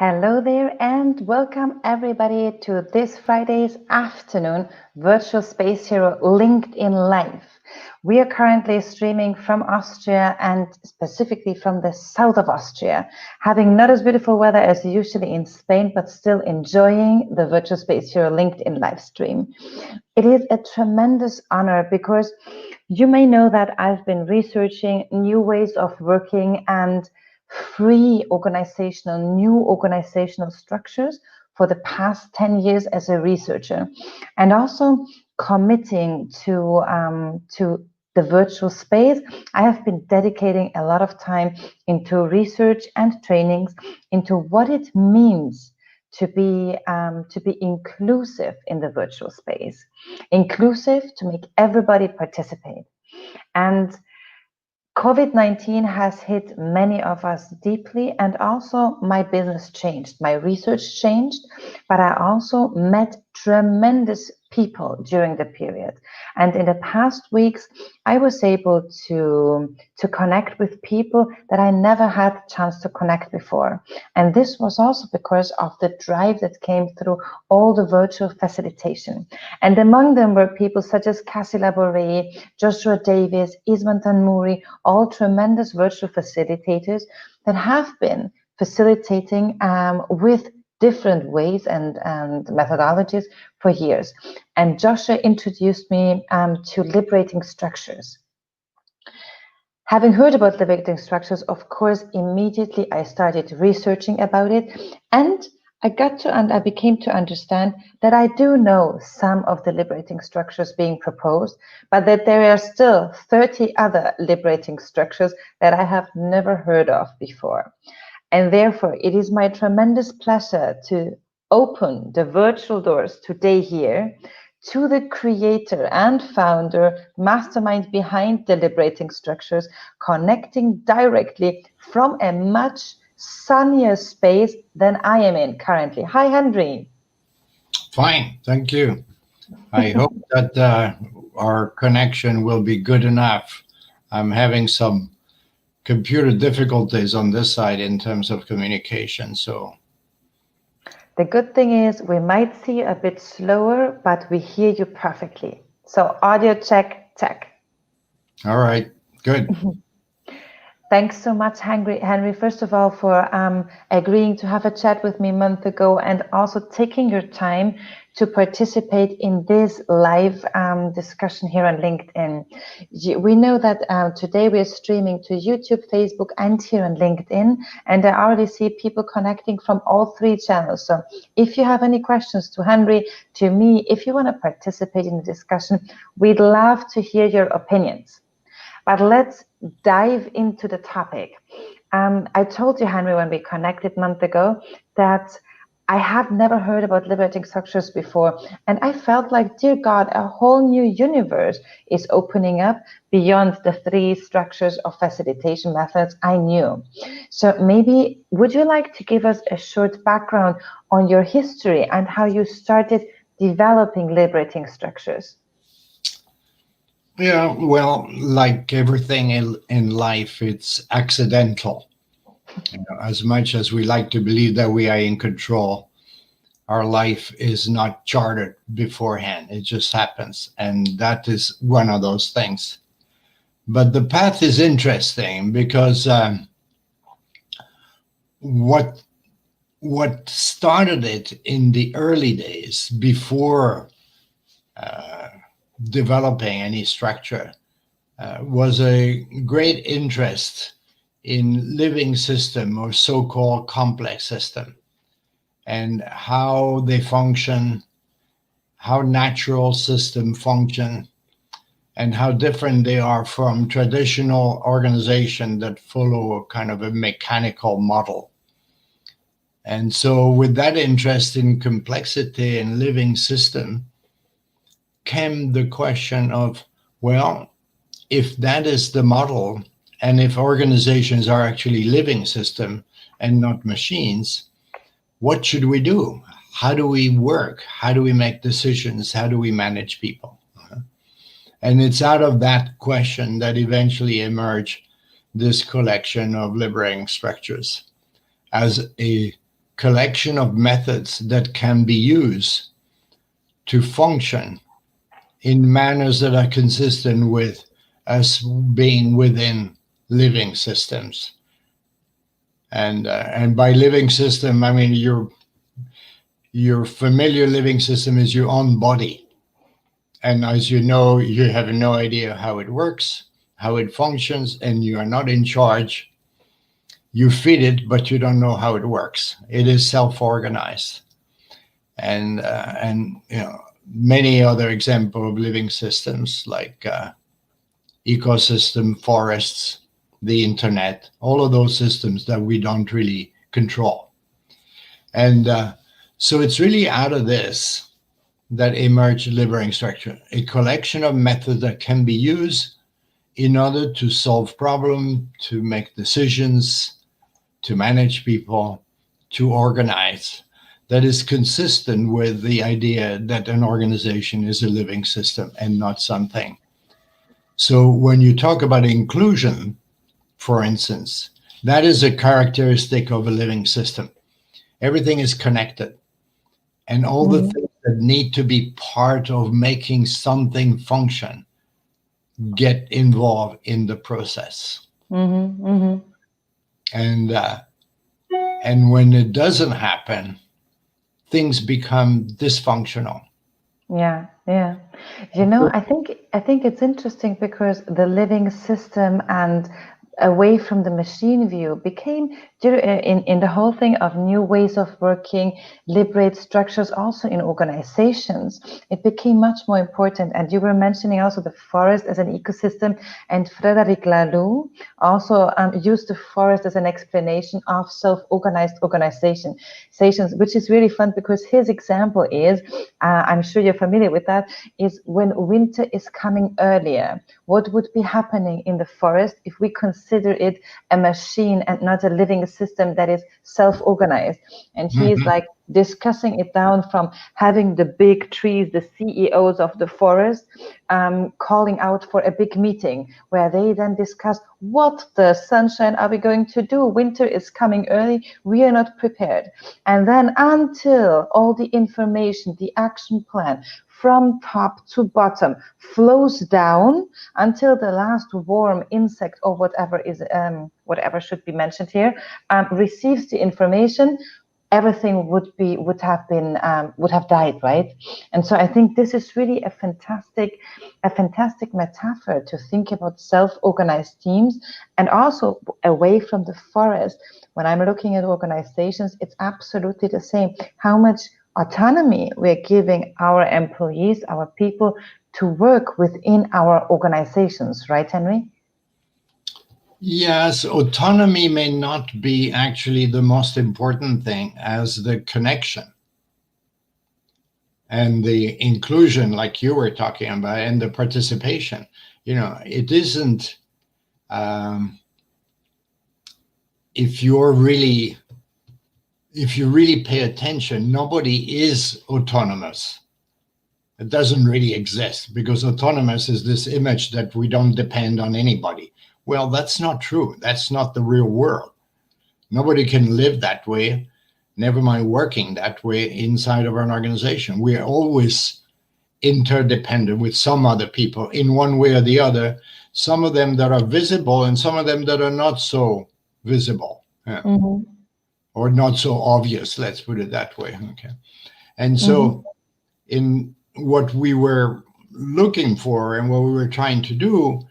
Hello there and welcome everybody to this Friday's afternoon virtual space here, LinkedIn Live. We are currently streaming from Austria and specifically from the south of Austria, having not as beautiful weather as usually in Spain, but still enjoying the virtual space here, LinkedIn live stream. It is a tremendous honor because you may know that I've been researching new ways of working and new organizational structures for the past 10 years as a researcher, and also committing to the virtual space. I have been dedicating a lot of time into research and trainings into what it means to be inclusive in the virtual space, inclusive to make everybody participate. And COVID-19 has hit many of us deeply, and also my business changed, my research changed, but I also met tremendous people during the period. And in the past weeks, I was able to connect with people that I never had a chance to connect before. And this was also because of the drive that came through all the virtual facilitation. And among them were people such as Cassie Labouré, Joshua Davis, Isman Tanmouri, all tremendous virtual facilitators that have been facilitating with different ways and methodologies for years. And Joshua introduced me to Liberating Structures. Having heard about Liberating Structures, of course, immediately I started researching about it, and I became to understand that I do know some of the liberating structures being proposed, but that there are still 30 other liberating structures that I have never heard of before. And therefore, it is my tremendous pleasure to open the virtual doors today here to the creator and founder, mastermind behind the Liberating Structures, connecting directly from a much sunnier space than I am in currently. Hi, Henri. Fine, thank you. I hope that our connection will be good enough. I'm having some computer difficulties on this side in terms of communication, so. The good thing is we might see you a bit slower, but we hear you perfectly. So audio check. All right, good. Thanks so much, Henri, first of all, for agreeing to have a chat with me a month ago and also taking your time to participate in this live discussion here on LinkedIn. We know that today we're streaming to YouTube, Facebook, and here on LinkedIn, and I already see people connecting from all three channels. So if you have any questions to Henri, to me, if you want to participate in the discussion, we'd love to hear your opinions. But let's dive into the topic. I told you, Henri, when we connected a month ago, that I have never heard about liberating structures before. And I felt like, dear God, a whole new universe is opening up beyond the three structures of facilitation methods I knew. So maybe, would you like to give us a short background on your history and how you started developing liberating structures? Yeah, well, like everything in life, it's accidental. As much as we like to believe that we are in control, our life is not charted beforehand. It just happens. And that is one of those things. But the path is interesting because what started it in the early days before developing any structure was a great interest in living system or so-called complex system and how they function, how natural system function, and how different they are from traditional organization that follow a kind of a mechanical model. And so with that interest in complexity and living system came the question of, well, if that is the model, and if organizations are actually living system and not machines, what should we do? How do we work? How do we make decisions? How do we manage people? And it's out of that question that eventually emerged this collection of liberating structures as a collection of methods that can be used to function in manners that are consistent with us being within living systems. And by living system, I mean your familiar living system is your own body. And as you know, you have no idea how it works, how it functions, and you are not in charge. You feed it, but you don't know how it works. It is self-organized. And many other examples of living systems like ecosystem, forests, the internet, all of those systems that we don't really control. And so it's really out of this that emerged Liberating Structure, a collection of methods that can be used in order to solve problems, to make decisions, to manage people, to organize, that is consistent with the idea that an organization is a living system and not something. So when you talk about inclusion, for instance, that is a characteristic of a living system. Everything is connected. And all the things that need to be part of making something function get involved in the process. And when it doesn't happen, things become dysfunctional. Yeah. You know, I think it's interesting because the living system and away from the machine view became in the whole thing of new ways of working, liberate structures also in organizations. It became much more important. And you were mentioning also the forest as an ecosystem, and Frederic Laloux also used the forest as an explanation of self-organized organizations, which is really fun because his example is, I'm sure you're familiar with that, is when winter is coming earlier, what would be happening in the forest if we consider it a machine and not a living system that is self-organized? And he is like discussing it down from having the big trees, the CEOs of the forest, calling out for a big meeting where they then discuss what the sunshine are we going to do? Winter is coming early. We are not prepared. And then until all the information, the action plan from top to bottom flows down until the last worm, insect, or whatever should be mentioned here, receives the information, everything would have died, right? And so I think this is really a fantastic metaphor to think about self-organized teams, and also away from the forest. When I'm looking at organizations, it's absolutely the same. How much autonomy we're giving our employees, our people, to work within our organizations, right, Henri? Yes, autonomy may not be actually the most important thing as the connection and the inclusion, like you were talking about, and the participation. You know, it isn't, if you really pay attention, nobody is autonomous. It doesn't really exist, because autonomous is this image that we don't depend on anybody. Well, that's not true. That's not the real world. Nobody can live that way, never mind working that way inside of an organization. We are always interdependent with some other people in one way or the other, some of them that are visible and some of them that are not so visible. Or not so obvious, let's put it that way. Okay. And so in what we were looking for and what we were trying to do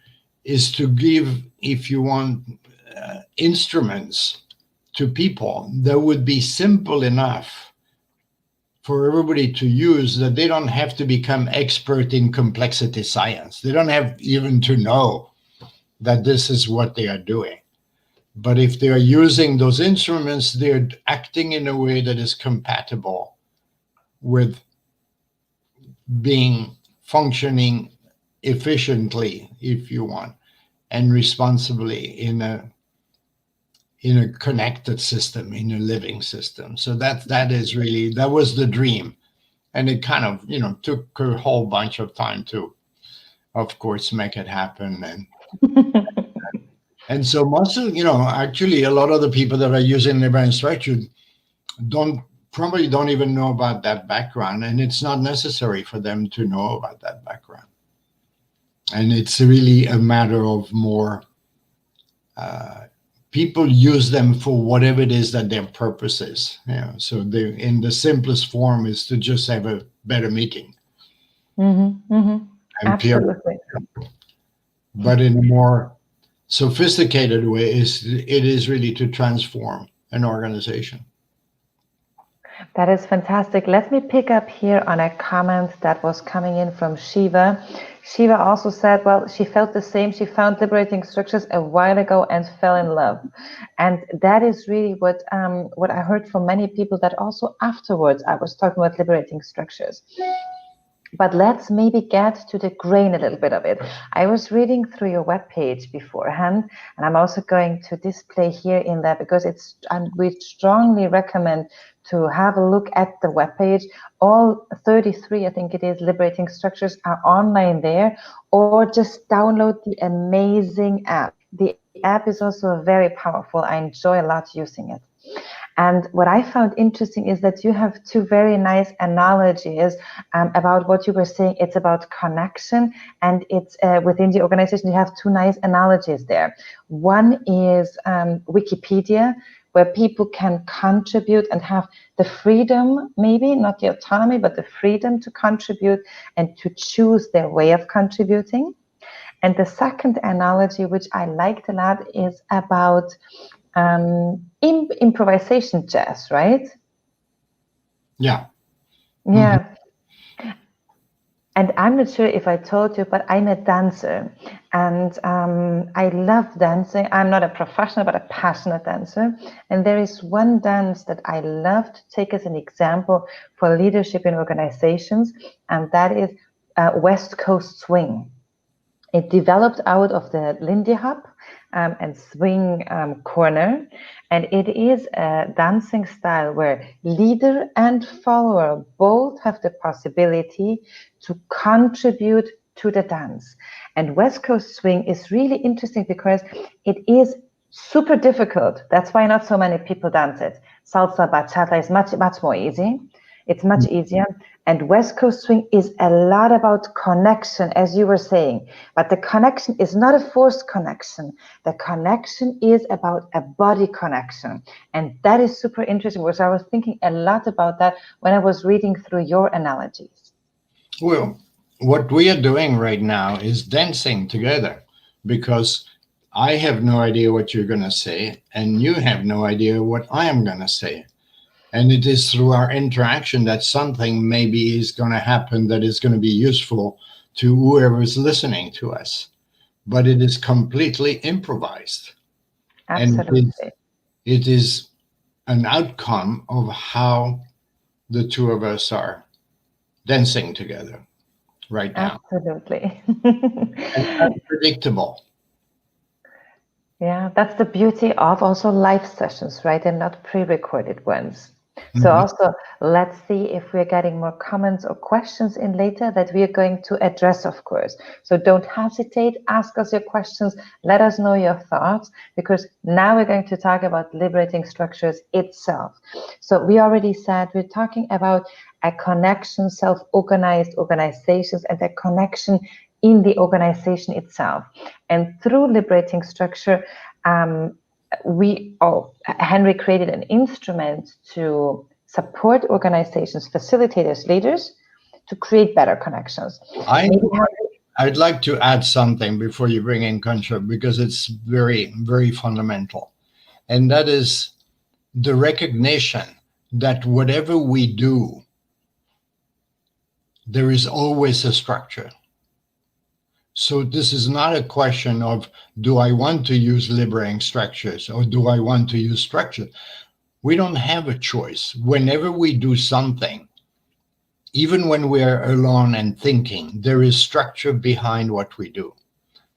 is to give, if you want, instruments to people that would be simple enough for everybody to use, that they don't have to become expert in complexity science. They don't have even to know that this is what they are doing. But if they are using those instruments, they're acting in a way that is compatible with functioning efficiently, if you want, and responsibly in a connected system, in a living system. So that was the dream. And it kind of, took a whole bunch of time to, of course, make it happen. And so most of, actually a lot of the people that are using Liberating Structure, probably don't even know about that background, and it's not necessary for them to know about that background. And it's really a matter of more people use them for whatever it is that their purpose is. So they, in the simplest form, is to just have a better meeting. Absolutely. But in a more sophisticated way, it is really to transform an organization. That is fantastic. Let me pick up here on a comment that was coming in from Shiva. Shiva also said, well, she felt the same. She found Liberating Structures a while ago and fell in love. And that is really what I heard from many people, that also afterwards I was talking about Liberating Structures. But let's maybe get to the grain a little bit of it. I was reading through your webpage beforehand, and I'm also going to display here in there, because we strongly recommend to have a look at the webpage. All 33, I think it is, Liberating Structures are online there, or just download the amazing app. The app is also very powerful. I enjoy a lot using it. And what I found interesting is that you have two very nice analogies about what you were saying. It's about connection, and it's within the organization, you have two nice analogies there. One is Wikipedia, where people can contribute and have the freedom, maybe not the autonomy, but the freedom to contribute and to choose their way of contributing. And the second analogy, which I liked a lot, is about improvisation jazz, right? Yeah. And I'm not sure if I told you, but I'm a dancer, and I love dancing. I'm not a professional, but a passionate dancer. And there is one dance that I love to take as an example for leadership in organizations, and that is West Coast Swing. It developed out of the Lindy Hop and Swing corner, and it is a dancing style where leader and follower both have the possibility to contribute to the dance. And West Coast Swing is really interesting because it is super difficult. That's why not so many people dance it. Salsa, bachata is much more easy. It's much easier. And West Coast Swing is a lot about connection, as you were saying. But the connection is not a forced connection. The connection is about a body connection. And that is super interesting, because I was thinking a lot about that when I was reading through your analogies. Well, what we are doing right now is dancing together, because I have no idea what you're going to say, and you have no idea what I am going to say. And it is through our interaction that something maybe is going to happen that is going to be useful to whoever is listening to us. But it is completely improvised. Absolutely. And it is an outcome of how the two of us are dancing together right now. Absolutely. And unpredictable. Yeah, that's the beauty of also live sessions, right? And not pre-recorded ones. So also, let's see if we're getting more comments or questions in later that we are going to address, of course. So don't hesitate, ask us your questions, let us know your thoughts, because now we're going to talk about Liberating Structures itself. So we already said we're talking about a connection, self-organized organizations, and a connection in the organization itself. And through Liberating Structure, Henri created an instrument to support organizations, facilitators, leaders, to create better connections. I'd like to add something before you bring in Contra, because it's very, very fundamental. And that is the recognition that whatever we do, there is always a structure. So this is not a question of, do I want to use liberating structures or do I want to use structure? We don't have a choice. Whenever we do something, even when we're alone and thinking, there is structure behind what we do.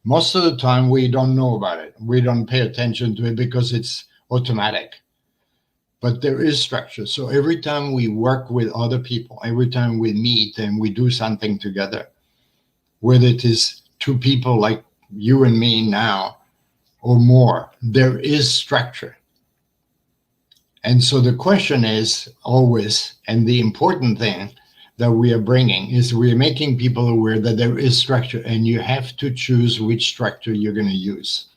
Most of the time, we don't know about it. We don't pay attention to it because it's automatic. But there is structure. So every time we work with other people, every time we meet and we do something together, whether it is two people like you and me now or more, there is structure. And so the question is always, and the important thing that we are bringing is we're making people aware that there is structure, and you have to choose which structure you're going to use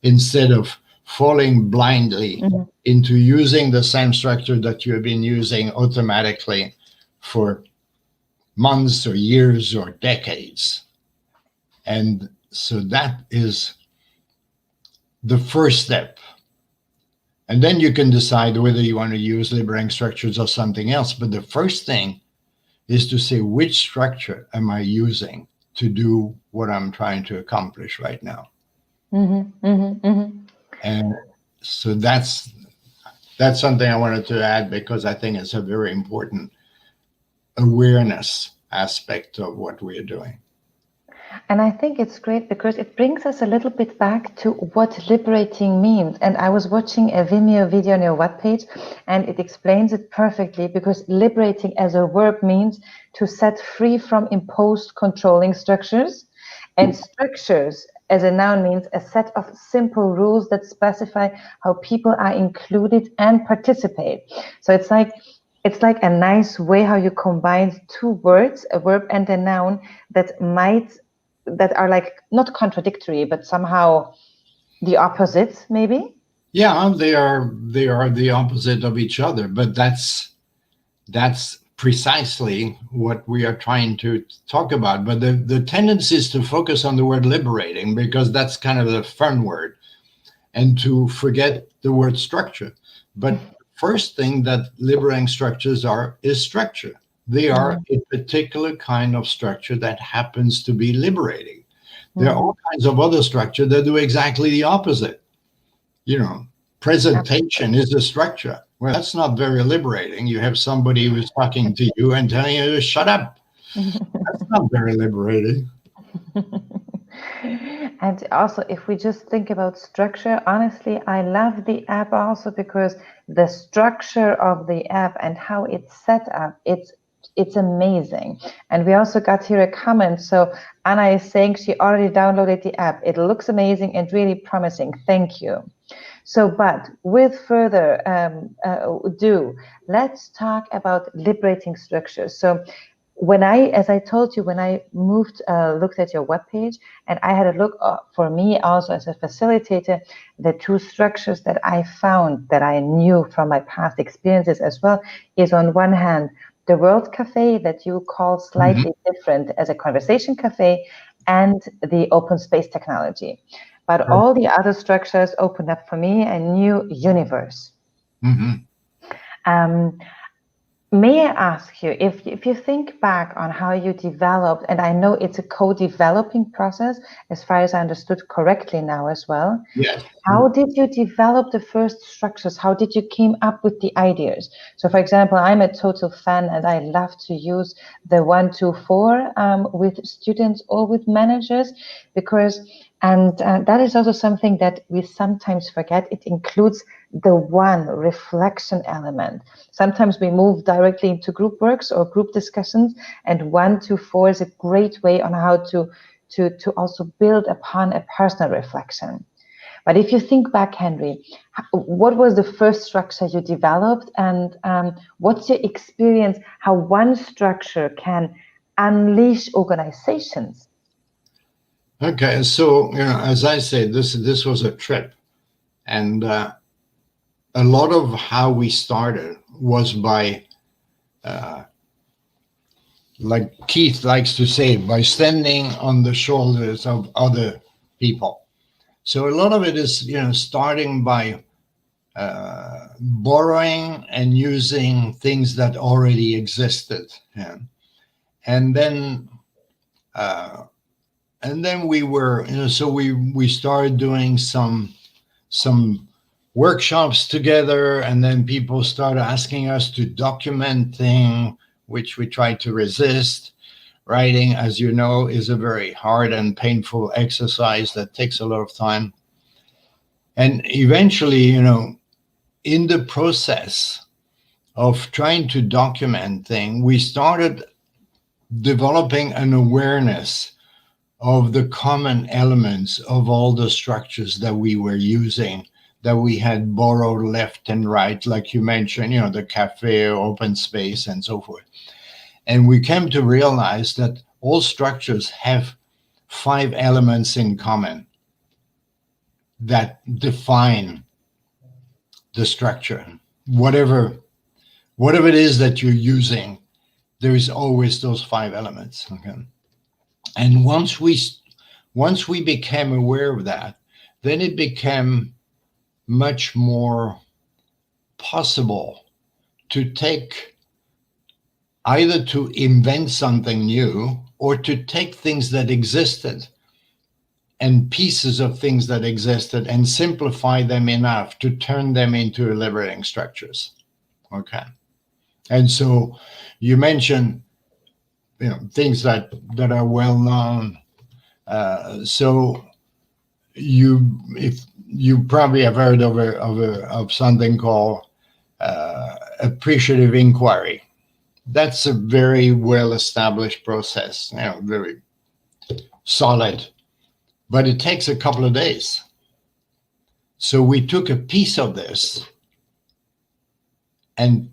instead of falling blindly into using the same structure that you have been using automatically for months or years or decades. And so that is the first step. And then you can decide whether you want to use liberating structures or something else. But the first thing is to say, which structure am I using to do what I'm trying to accomplish right now? And so that's something I wanted to add, because I think it's a very important awareness aspect of what we are doing. And I think it's great because it brings us a little bit back to what liberating means. And I was watching a Vimeo video on your webpage, and it explains it perfectly, because liberating as a verb means to set free from imposed controlling structures, and structures as a noun means a set of simple rules that specify how people are included and participate. So it's like a nice way how you combine two words, a verb and a noun, that are like not contradictory, but somehow the opposites, maybe. Yeah, they are the opposite of each other, but that's precisely what we are trying to talk about. But the tendency is to focus on the word liberating, because that's kind of the fun word, and to forget the word structure. But first thing that liberating structures is structure. They are a particular kind of structure that happens to be liberating. There are all kinds of other structure that do exactly the opposite. Presentation is a structure. Well, that's not very liberating. You have somebody who's talking to you and telling you to shut up. That's not very liberating. And also, if we just think about structure, honestly, I love the app also because the structure of the app and how it's set up, it's amazing. And we also got here a comment. So Anna is saying she already downloaded the app. It looks amazing and really promising. Thank you. So, but with further ado, let's talk about liberating structures. So as I told you, when I looked at your webpage, and I had a look for me also as a facilitator, the two structures that I found that I knew from my past experiences as well is, on one hand, the World Cafe that you call slightly different as a conversation cafe, and the open space technology. But all the other structures opened up for me a new universe. May I ask you, if you think back on how you developed, and I know it's a co-developing process, as far as I understood correctly now as well. Yes. How did you develop the first structures? How did you came up with the ideas? So, for example, I'm a total fan, and I love to use the 1, 2, 4 with students or with managers, because that is also something that we sometimes forget. It includes the one reflection element. Sometimes we move directly into group works or group discussions, and 1, 2, 4 is a great way on how to also build upon a personal reflection. But if you think back, Henri, what was the first structure you developed, and what's your experience how one structure can unleash organizations? Okay, so as I said, this was a trip, and a lot of how we started was by, like Keith likes to say, by standing on the shoulders of other people. So a lot of it is, starting by borrowing and using things that already existed, and then we were, so we started doing some workshops together, and then people started asking us to document things, which we tried to resist. Writing, as you know, is a very hard and painful exercise that takes a lot of time. And eventually, in the process of trying to document things, we started developing an awareness of the common elements of all the structures that we were using that we had borrowed left and right, like you mentioned, the cafe, open space, and so forth. And we came to realize that all structures have 5 elements in common that define the structure. Whatever it is that you're using, there is always those 5 elements. Okay. And once we became aware of that, then it became much more possible to take, either to invent something new or to take things that existed and pieces of things that existed and simplify them enough to turn them into liberating structures. Okay. And so you mentioned, things that are well known. So if you probably have heard of something called Appreciative Inquiry. That's a very well established process, very solid, but it takes a couple of days. So we took a piece of this and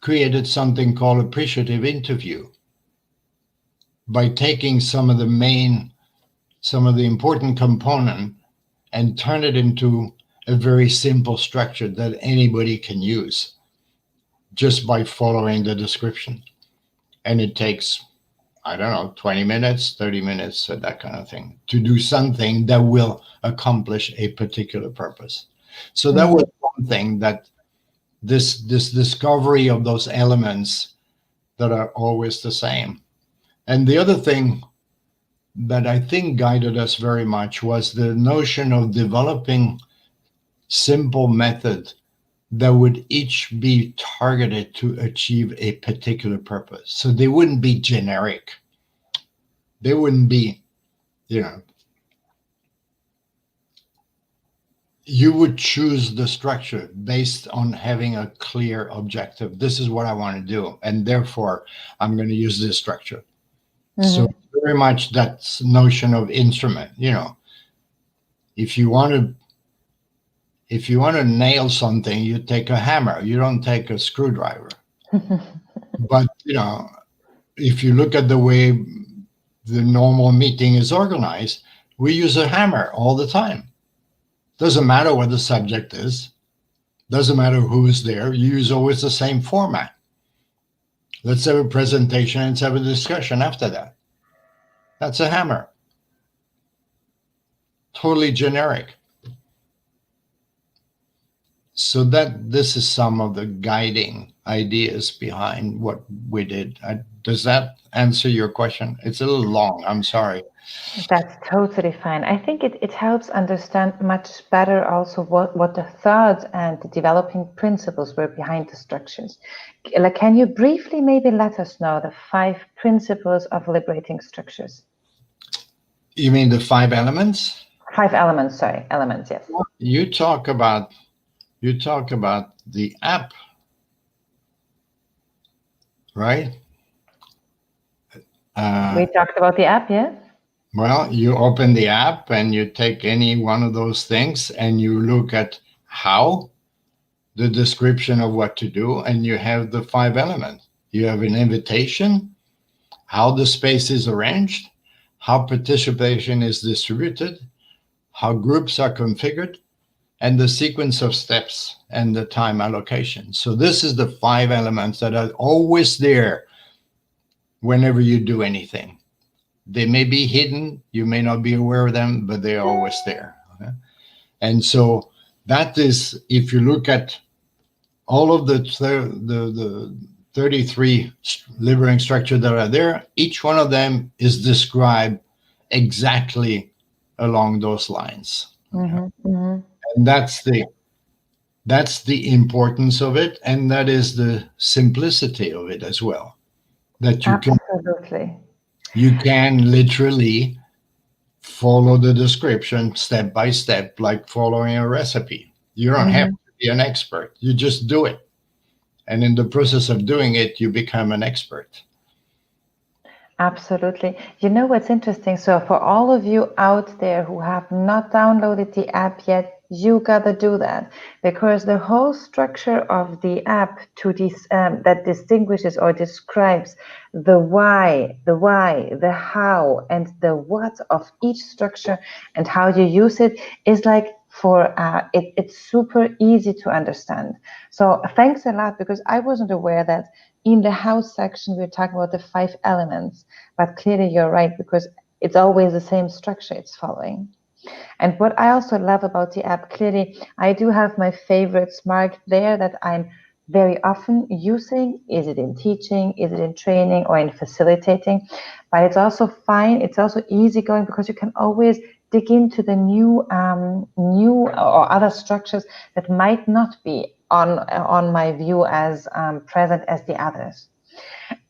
created something called Appreciative Interview by taking some of the important component and turn it into a very simple structure that anybody can use just by following the description. And it takes, 20 minutes, 30 minutes, that kind of thing, to do something that will accomplish a particular purpose. So that was one thing, that this discovery of those elements that are always the same. And the other thing that I think guided us very much was the notion of developing simple method that would each be targeted to achieve a particular purpose. So they wouldn't be generic. They wouldn't be, you would choose the structure based on having a clear objective. This is what I want to do, and therefore I'm going to use this structure. So very much that notion of instrument, if you want to nail something, you take a hammer, you don't take a screwdriver. But, if you look at the way the normal meeting is organized, we use a hammer all the time. Doesn't matter what the subject is, doesn't matter who is there, you use always the same format. Let's have a presentation and let's have a discussion after that. That's a hammer. Totally generic. So this is some of the guiding ideas behind what we did. Does that answer your question? It's a little long, I'm sorry. That's totally fine. I think it helps understand much better also what the thoughts and the developing principles were behind the structures. Can you briefly maybe let us know the 5 principles of liberating structures? You mean the 5 elements? 5 elements, sorry, elements, yes. You talk about the app, right? We talked about the app, yes. Well, you open the app and you take any one of those things and you look at how, the description of what to do, and you have the 5 elements. You have an invitation, how the space is arranged, how participation is distributed, how groups are configured, and the sequence of steps and the time allocation. So this is the 5 elements that are always there whenever you do anything. They may be hidden, you may not be aware of them, but they're always there. Okay? And so that is, if you look at all of the 33 liberating structures that are there, each one of them is described exactly along those lines. Okay? And that's the importance of it, and that is the simplicity of it as well. That you can literally follow the description step by step, like following a recipe. You don't have to be an expert. You just do it. And in the process of doing it, you become an expert. Absolutely. You know what's interesting? So for all of you out there who have not downloaded the app yet, You gotta do that, because the whole structure of the app that distinguishes or describes the why, the how, and the what of each structure and how you use it is like it's super easy to understand. So thanks a lot, because I wasn't aware that in the how section we're talking about the 5 elements, but clearly you're right, because it's always the same structure it's following. And what I also love about the app, clearly, I do have my favorites marked there that I'm very often using. Is it in teaching? Is it in training or in facilitating? But it's also fine. It's also easygoing, because you can always dig into the new or other structures that might not be on my view as present as the others.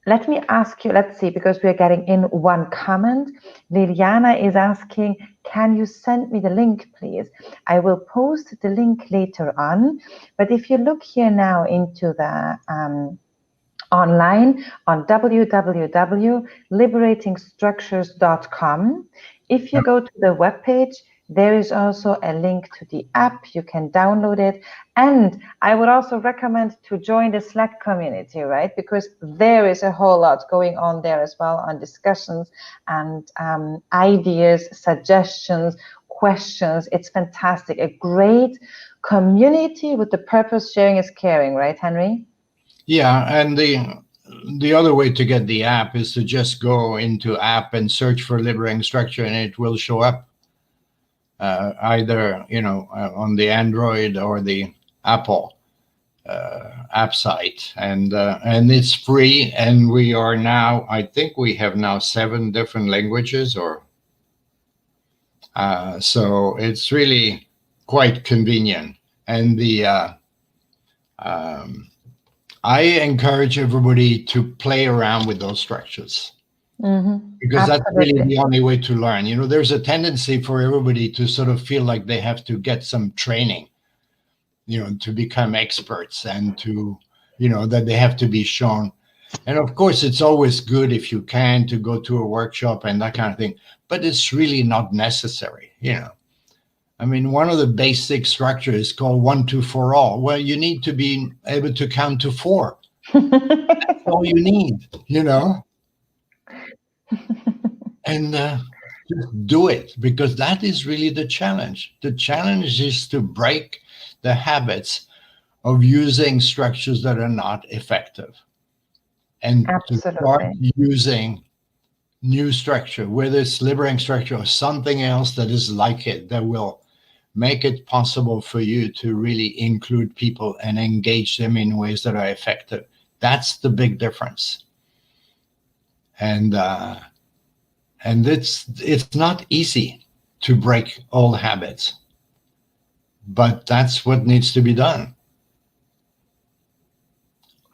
Let me ask you, let's see, because we're getting in one comment. Liliana is asking, can you send me the link, please? I will post the link later on. But if you look here now into the online on www.liberatingstructures.com, if you go to the webpage, there is also a link to the app. You can download it. And I would also recommend to join the Slack community, right? Because there is a whole lot going on there as well, on discussions and ideas, suggestions, questions. It's fantastic. A great community with the purpose sharing is caring, right, Henri? Yeah, and the other way to get the app is to just go into app and search for Liberating Structure, and it will show up. Either on the Android or the Apple app site, and it's free. And we are now, I think we have now 7 different languages, or so it's really quite convenient. And I encourage everybody to play around with those structures. Because Absolutely. that's really the only way to learn. There's a tendency for everybody to sort of feel like they have to get some training, to become experts, and to, that they have to be shown. And of course, it's always good if you can to go to a workshop and that kind of thing, but it's really not necessary. I mean, one of the basic structures is called 1, 2, 4, all. Well, you need to be able to count to 4. That's all you need, And just do it, because that is really the challenge. The challenge is to break the habits of using structures that are not effective, and to start using new structure, whether it's liberating structure or something else that is like it, that will make it possible for you to really include people and engage them in ways that are effective. That's the big difference. And it's not easy to break old habits, but that's what needs to be done.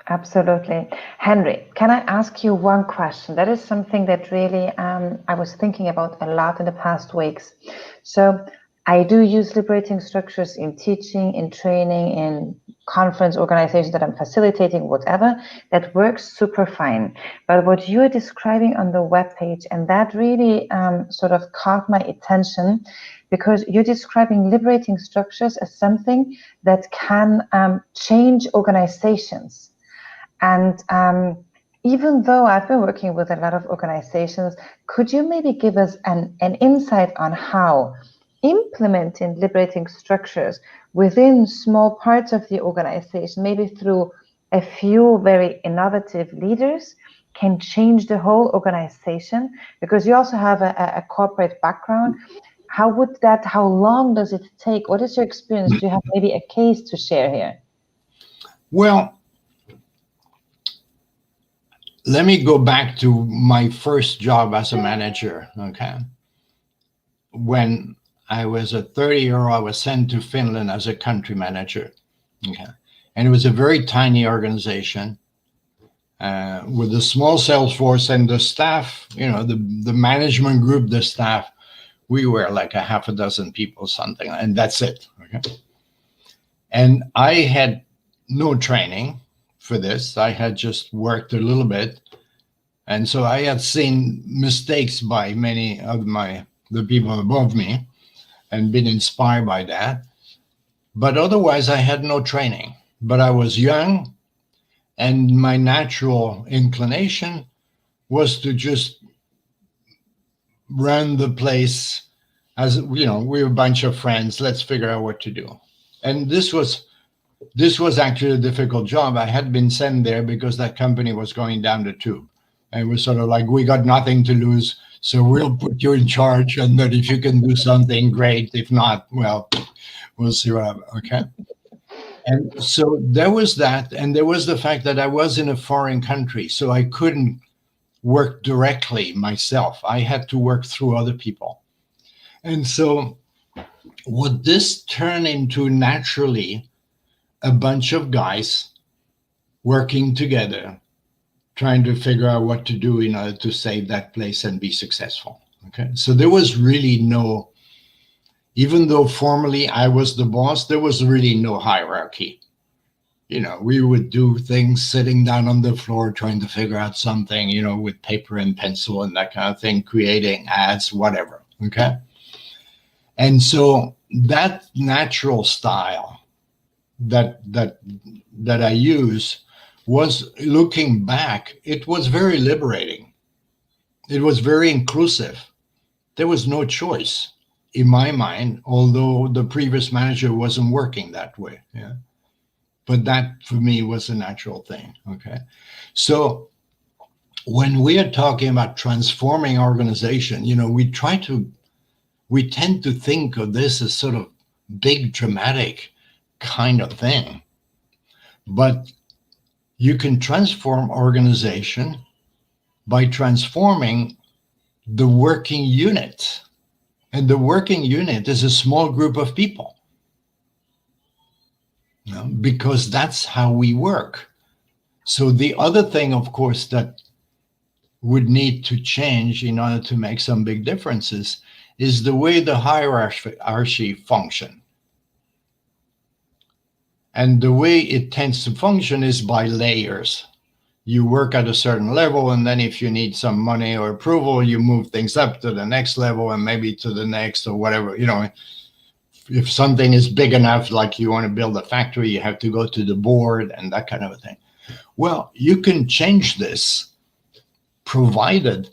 Absolutely. Henri, can I ask you one question? That is something that really I was thinking about a lot in the past weeks. So I do use liberating structures in teaching, in training, in conference organizations that I'm facilitating, whatever. That works super fine. But what you're describing on the webpage, and that really sort of caught my attention, because you're describing liberating structures as something that can change organizations. And even though I've been working with a lot of organizations, could you maybe give us an insight on how implementing liberating structures within small parts of the organization, maybe through a few very innovative leaders, can change the whole organization? Because you also have a corporate background. How long does it take? What is your experience? Do you have maybe a case to share here? Well, let me go back to my first job as a manager, okay? When I was a 30-year-old, I was sent to Finland as a country manager, okay? And it was a very tiny organization with a small sales force, and the staff, the management group, the staff, we were like a half a dozen people, something, and that's it, okay? And I had no training for this. I had just worked a little bit. And so I had seen mistakes by many of the people above me and been inspired by that. But otherwise, I had no training. But I was young, and my natural inclination was to just run the place as, you know, we're a bunch of friends. Let's figure out what to do. And this was actually a difficult job. I had been sent there because that company was going down the tube. And it was sort of like, we got nothing to lose, so we'll put you in charge. And that if you can do something, great. If not, well, we'll see what happens. Okay. And so there was that. And there was the fact that I was in a foreign country, so I couldn't work directly myself. I had to work through other people. And so what this turned into naturally, a bunch of guys working together, trying to figure out what to do in order to save that place and be successful. Okay. So there was really no, even though formally I was the boss, there was really no hierarchy. You know, we would do things sitting down on the floor, trying to figure out something, you know, with paper and pencil and that kind of thing, creating ads, whatever. Okay. And so that natural style that I use was, looking back, it was very liberating. It was very inclusive. There was no choice in my mind, although the previous manager wasn't working that way. Yeah. But that for me was a natural thing. Okay. So when we are talking about transforming organization, you know, we tend to think of this as sort of big, dramatic kind of thing. But you can transform organization by transforming the working unit. And the working unit is a small group of people. You know, because that's how we work. So the other thing, of course, that would need to change in order to make some big differences is the way the hierarchy function. And the way it tends to function is by layers. You work at a certain level, and then if you need some money or approval, you move things up to the next level and maybe to the next or whatever. You know, if something is big enough, like you want to build a factory, you have to go to the board and that kind of a thing. Well, you can change this provided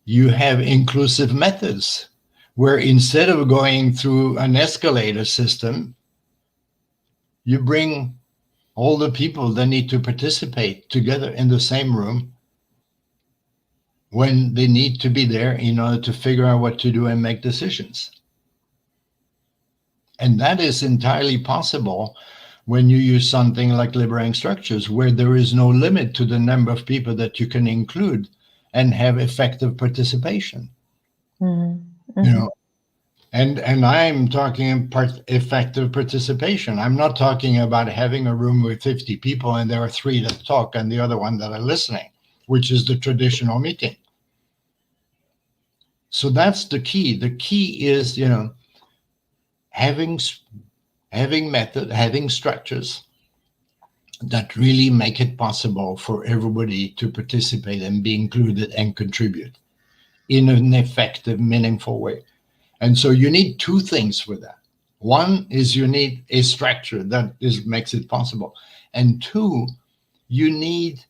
you have inclusive methods, where instead of going through an escalator system, you bring all the people that need to participate together in the same room when they need to be there in order to figure out what to do and make decisions. And that is entirely possible when you use something like Liberating Structures, where there is no limit to the number of people that you can include and have effective participation. Mm-hmm. You know, and I'm talking effective participation. I'm not talking about having a room with 50 people and there are 3 that talk and the other one that are listening, which is the traditional meeting. So that's the key. The key is, you know, having method, having structures that really make it possible for everybody to participate and be included and contribute in an effective, meaningful way. And so you need 2 things for that. One is you need a structure that makes it possible. And 2, you need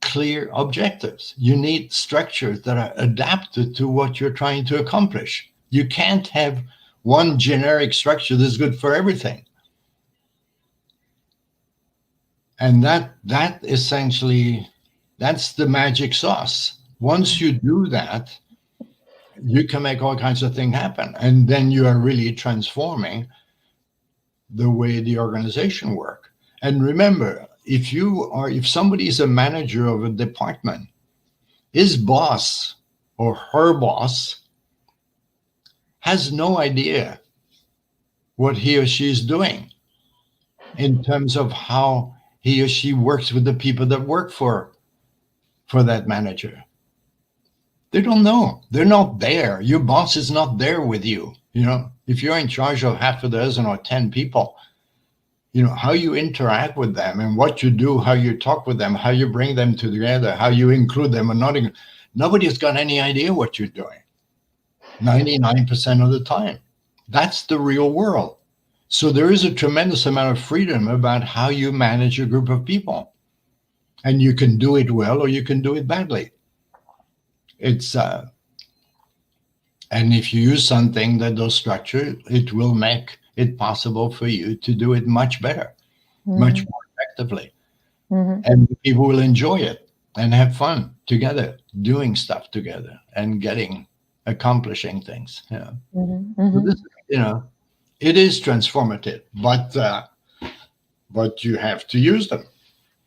clear objectives. You need structures that are adapted to what you're trying to accomplish. You can't have one generic structure that's good for everything. And that essentially, that's the magic sauce. Once you do that, you can make all kinds of things happen. And then you are really transforming the way the organization works. And remember, if somebody is a manager of a department, his boss or her boss has no idea what he or she is doing in terms of how he or she works with the people that work for that manager. They don't know. They're not there. Your boss is not there with you. You know, if you're in charge of half a dozen or 10 people, you know, how you interact with them and what you do, how you talk with them, how you bring them together, how you include them or not. Nobody's got any idea what you're doing 99% of the time. That's the real world. So there is a tremendous amount of freedom about how you manage a group of people. And you can do it well or you can do it badly. It's and if you use something that does structure, it will make it possible for you to do it much better, much more effectively. And people will enjoy it and have fun together, doing stuff together and accomplishing things. Yeah. So this, it is transformative, but you have to use them,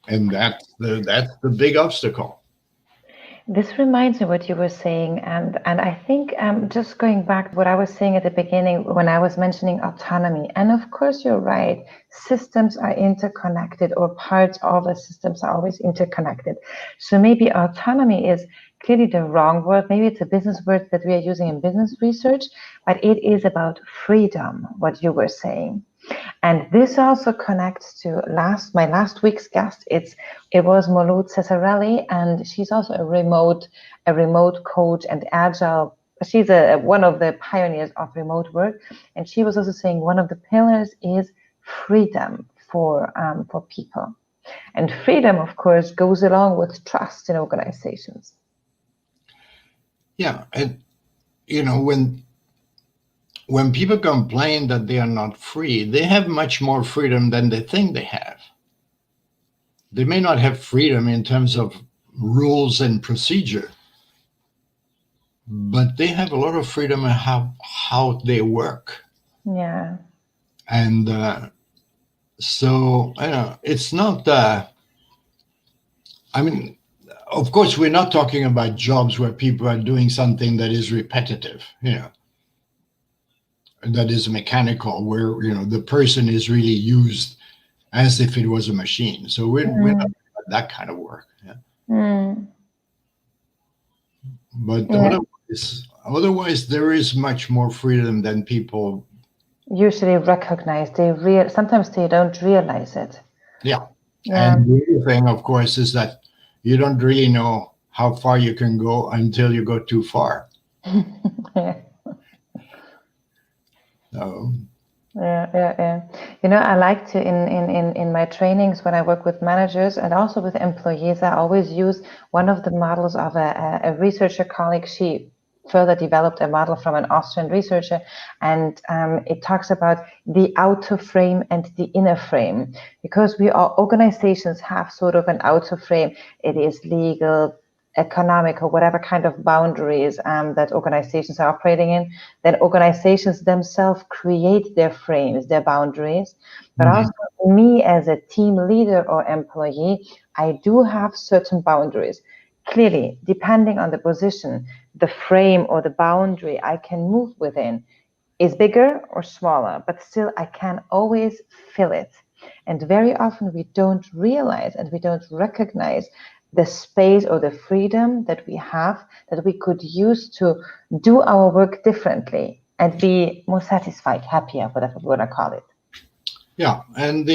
and that's the big obstacle. This reminds me what you were saying, and I think just going back to what I was saying at the beginning when I was mentioning autonomy, and of course you're right, systems are interconnected, or parts of the systems are always interconnected. So maybe autonomy is clearly the wrong word. Maybe it's a business word that we are using in business research, but it is about freedom, what you were saying. And this also connects to my last week's guest. It was Moloud Cesarelli, and she's also a remote coach and agile. She's one of the pioneers of remote work, and she was also saying one of the pillars is freedom for people, and freedom, of course, goes along with trust in organizations. Yeah, and when people complain that they are not free, they have much more freedom than they think they have. They may not have freedom in terms of rules and procedure, but they have a lot of freedom in how they work. Yeah. And so, it's not, of course, we're not talking about jobs where people are doing something that is repetitive, that is mechanical, where the person is really used as if it was a machine. So we're not about that kind of work. Yeah. But otherwise, there is much more freedom than people usually recognize. Sometimes they don't realize it. Yeah. And the other thing, of course, is that you don't really know how far you can go until you go too far. Yeah. Yeah. I like to in my trainings when I work with managers and also with employees, I always use one of the models of a researcher colleague. She further developed a model from an Austrian researcher, and it talks about the outer frame and the inner frame, because organizations have sort of an outer frame. It is legal, economic, or whatever kind of boundaries that organizations are operating in. Then organizations themselves create their frames, their boundaries. But also me as a team leader or employee, I do have certain boundaries. Clearly, depending on the position, the frame or the boundary I can move within is bigger or smaller, but still I can always fill it. And very often we don't realize and we don't recognize the space or the freedom that we have, that we could use to do our work differently and be more satisfied, happier, whatever we want to call it. Yeah, and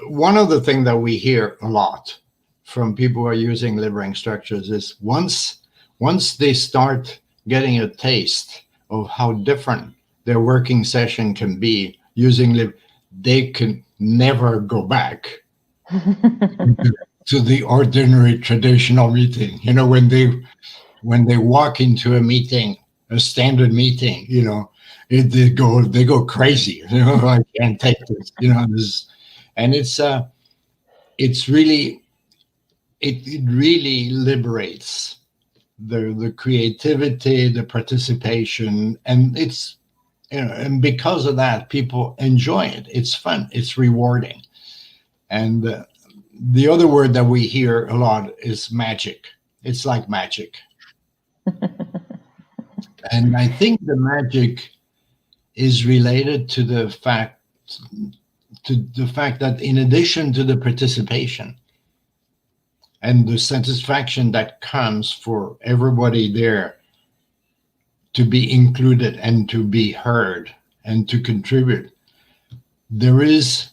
one of the things that we hear a lot from people who are using liberating structures is once they start getting a taste of how different their working session can be using they can never go back to the ordinary traditional meeting. When they walk into a meeting, a standard meeting, they go crazy. I can't take this. And it's really. It really liberates the creativity, the participation, and and because of that, people enjoy it. It's fun. It's rewarding. And the other word that we hear a lot is magic. It's like magic. And I think the magic is related to the fact that in addition to the participation and the satisfaction that comes for everybody there to be included and to be heard and to contribute, there is,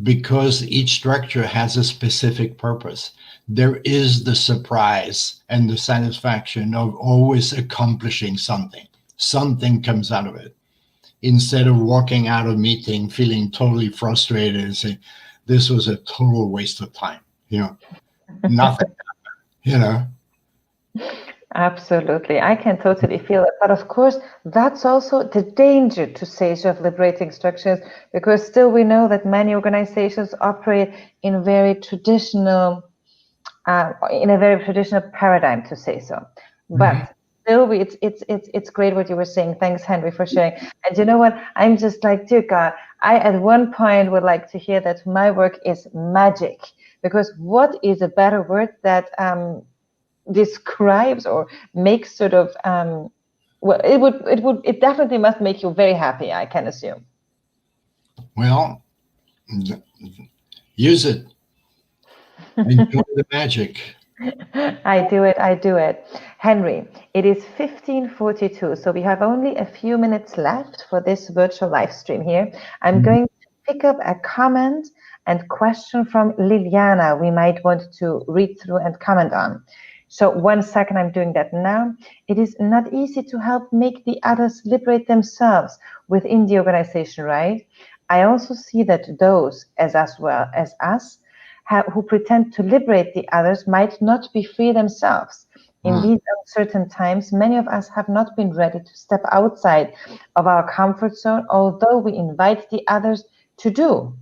because each structure has a specific purpose, there is the surprise and the satisfaction of always accomplishing something. Something comes out of it. instead of walking out of meeting feeling totally frustrated and saying, this was a total waste of time, nothing happened. Absolutely. I can totally feel it. But of course, that's also the danger, to say so, of liberating structures, because still we know that many organizations operate in a very traditional paradigm, to say so. But still, it's great what you were saying. Thanks, Henry, for sharing. And you know what? I'm just like, dear God, I at one point would like to hear that my work is magic, because what is a better word that describes or makes sort of well, it definitely must make you very happy, I can assume. Well, use it. Enjoy the magic. I do it. Henry, it is 15:42, so we have only a few minutes left for this virtual live stream here. I'm going to pick up a comment and question from Liliana we might want to read through and comment on. So 1 second, I'm doing that now. It is not easy to help make the others liberate themselves within the organization, right? I also see that those, as well as us, who pretend to liberate the others might not be free themselves. In these uncertain times, many of us have not been ready to step outside of our comfort zone, although we invite the others to do.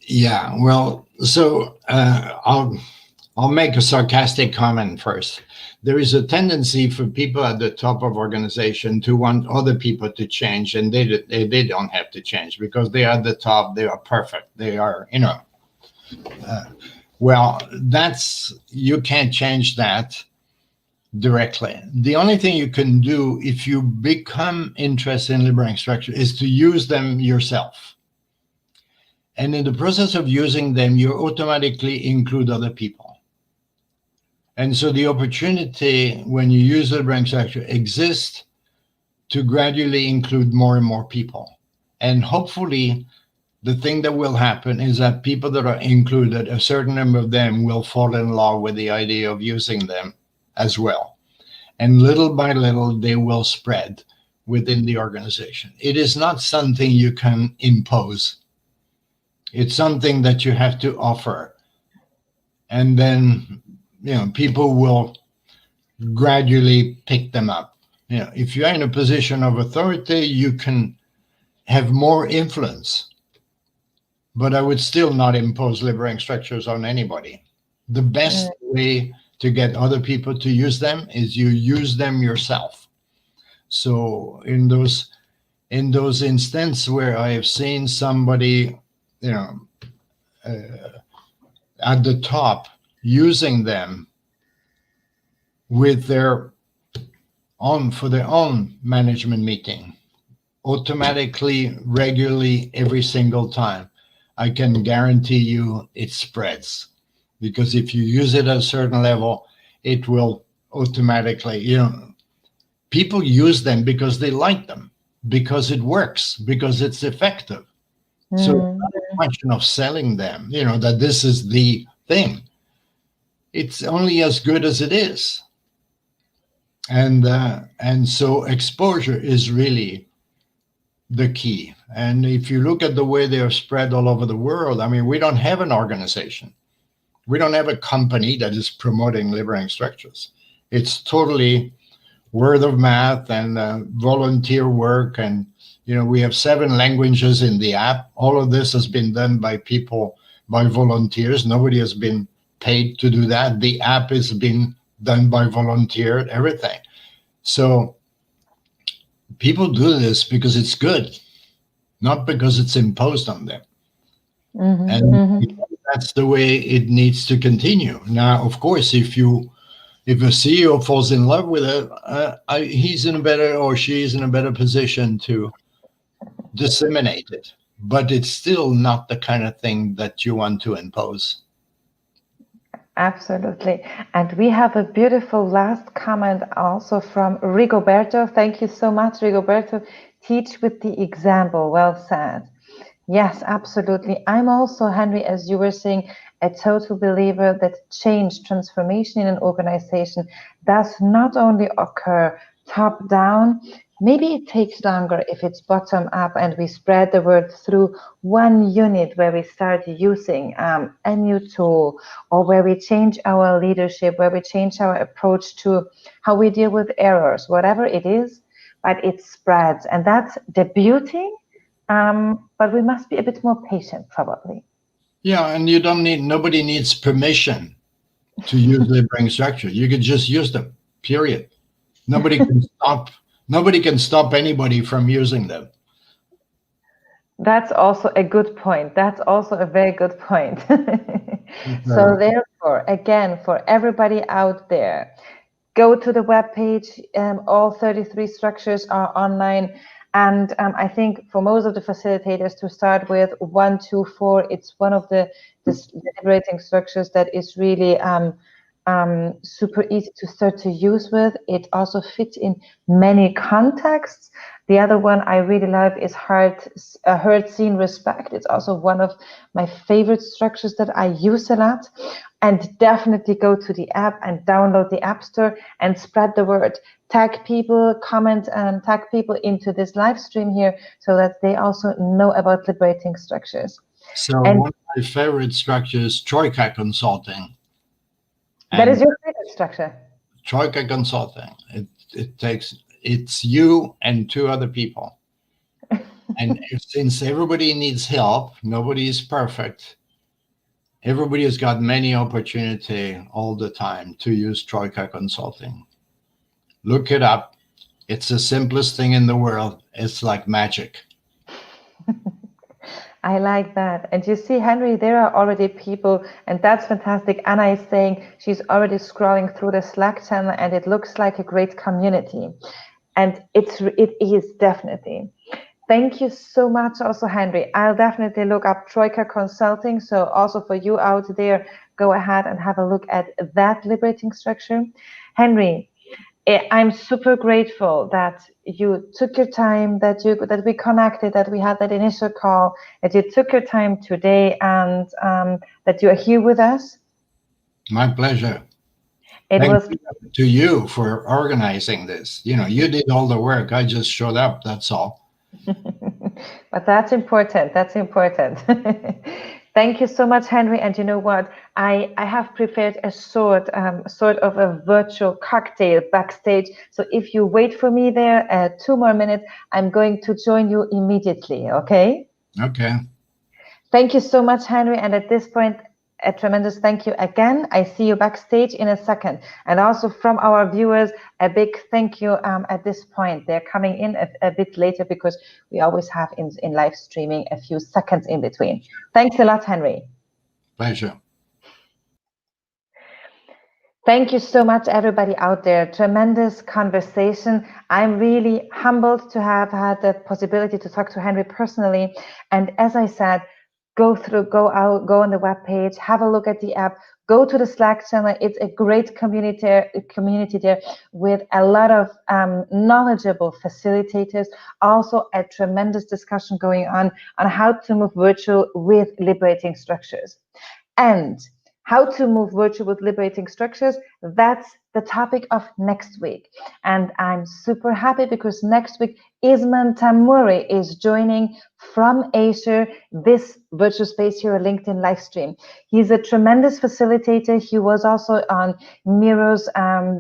Yeah, well, so I'll make a sarcastic comment first. There is a tendency for people at the top of organization to want other people to change, and they don't have to change because they are at the top. They are perfect. They are, well, you can't change that directly. The only thing you can do if you become interested in liberating structure is to use them yourself. And in the process of using them, you automatically include other people. And so the opportunity when you use the liberating structure exists to gradually include more and more people. And hopefully the thing that will happen is that people that are included, a certain number of them will fall in love with the idea of using them as well. And little by little, they will spread within the organization. It is not something you can impose. It's something that you have to offer. And then, people will gradually pick them up. If you're in a position of authority, you can have more influence. But I would still not impose liberating structures on anybody. The best way to get other people to use them is you use them yourself. So in those instances where I have seen somebody, at the top using them with their own management meeting, automatically, regularly, every single time, I can guarantee you it spreads. Because if you use it at a certain level, it will automatically, people use them because they like them, because it works, because it's effective. So it's not a question of selling them, that this is the thing. It's only as good as it is. And so exposure is really the key. And if you look at the way they are spread all over the world, we don't have an organization. We don't have a company that is promoting liberating structures. It's totally word of mouth and volunteer work. And, we have 7 languages in the app. All of this has been done by people, by volunteers. Nobody has been paid to do that. The app has been done by volunteer, everything. So people do this because it's good, not because it's imposed on them. That's the way it needs to continue. Now, of course, if a CEO falls in love with it, he's in a better, or she is in a better position to disseminate it. But it's still not the kind of thing that you want to impose. Absolutely. And we have a beautiful last comment also from Rigoberto. Thank you so much, Rigoberto. Teach with the example. Well said. Yes, absolutely. I'm also, Henry, as you were saying, a total believer that change, transformation in an organization does not only occur top down. Maybe it takes longer if it's bottom up and we spread the word through one unit where we start using a new tool, or where we change our leadership, where we change our approach to how we deal with errors, whatever it is, but it spreads. And that's the beauty, but we must be a bit more patient probably. Yeah, and you don't need, nobody needs permission to use liberating structure. You could just use them, period. Nobody can stop anybody from using them. That's also a good point. That's also a very good point. So therefore, again, for everybody out there, go to the webpage. All 33 structures are online. And I think for most of the facilitators, to start with 1, 2, 4, it's one of the liberating structures that is really super easy to start to use with. It also fits in many contexts. The other one I really love is heard, seen, respect. It's also one of my favorite structures that I use a lot. And definitely go to the app and download the App Store and spread the word. Tag people, comment and tag people into this live stream here so that they also know about liberating structures. So one of my favorite structures, Troika Consulting. That is your favorite structure? Troika Consulting. It's you and 2 other people. And since everybody needs help, nobody is perfect. Everybody has got many opportunity all the time to use Troika Consulting. Look it up. It's the simplest thing in the world. It's like magic. I like that. And you see, Henri, there are already people, and that's fantastic. Anna is saying she's already scrolling through the Slack channel, and it looks like a great community. And it is definitely. Thank you so much also, Henri. I'll definitely look up Troika Consulting. So also for you out there, go ahead and have a look at that liberating structure. Henri, I'm super grateful that you took your time, that we connected, that we had that initial call, that you took your time today, and that you are here with us. My pleasure. Thank you to you for organizing this. You did all the work. I just showed up. That's all. But that's important. That's important. Thank you so much, Henri. And you know what? I have prepared a sort of a virtual cocktail backstage. So if you wait for me there 2 more minutes, I'm going to join you immediately. Okay? Okay. Thank you so much, Henri. And at this point, a tremendous thank you again. I see you backstage in a second. And also from our viewers, a big thank you at this point. They're coming in a bit later because we always have in live streaming a few seconds in between. Thanks a lot, Henri. Pleasure. Thank you so much, everybody out there. Tremendous conversation. I'm really humbled to have had the possibility to talk to Henri personally. And as I said, go on the webpage, have a look at the app, go to the Slack channel. It's a great community there with a lot of knowledgeable facilitators. Also a tremendous discussion going on how to move virtual with liberating structures. And how to move virtual with liberating structures, that's the topic of next week. And I'm super happy because next week, Isman Tamuri is joining from Asia, this virtual space here, LinkedIn live stream. He's a tremendous facilitator. He was also on Miro's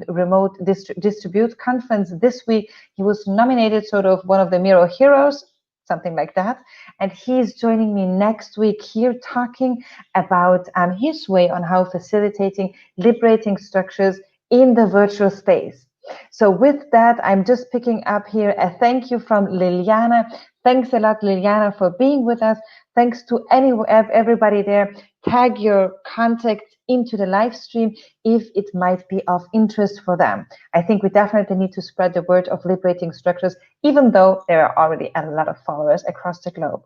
remote distribute conference this week. He was nominated sort of one of the Miro heroes, something like that. And he's joining me next week here talking about his way on how facilitating liberating structures in the virtual space. So with that, I'm just picking up here a thank you from Liliana. Thanks a lot, Liliana, for being with us. Thanks to everybody there. Tag your contact into the live stream if it might be of interest for them. I think we definitely need to spread the word of liberating structures, even though there are already a lot of followers across the globe.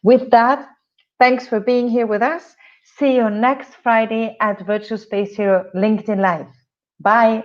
With that, thanks for being here with us. See you next Friday at Virtual Space Hero LinkedIn Live. Bye.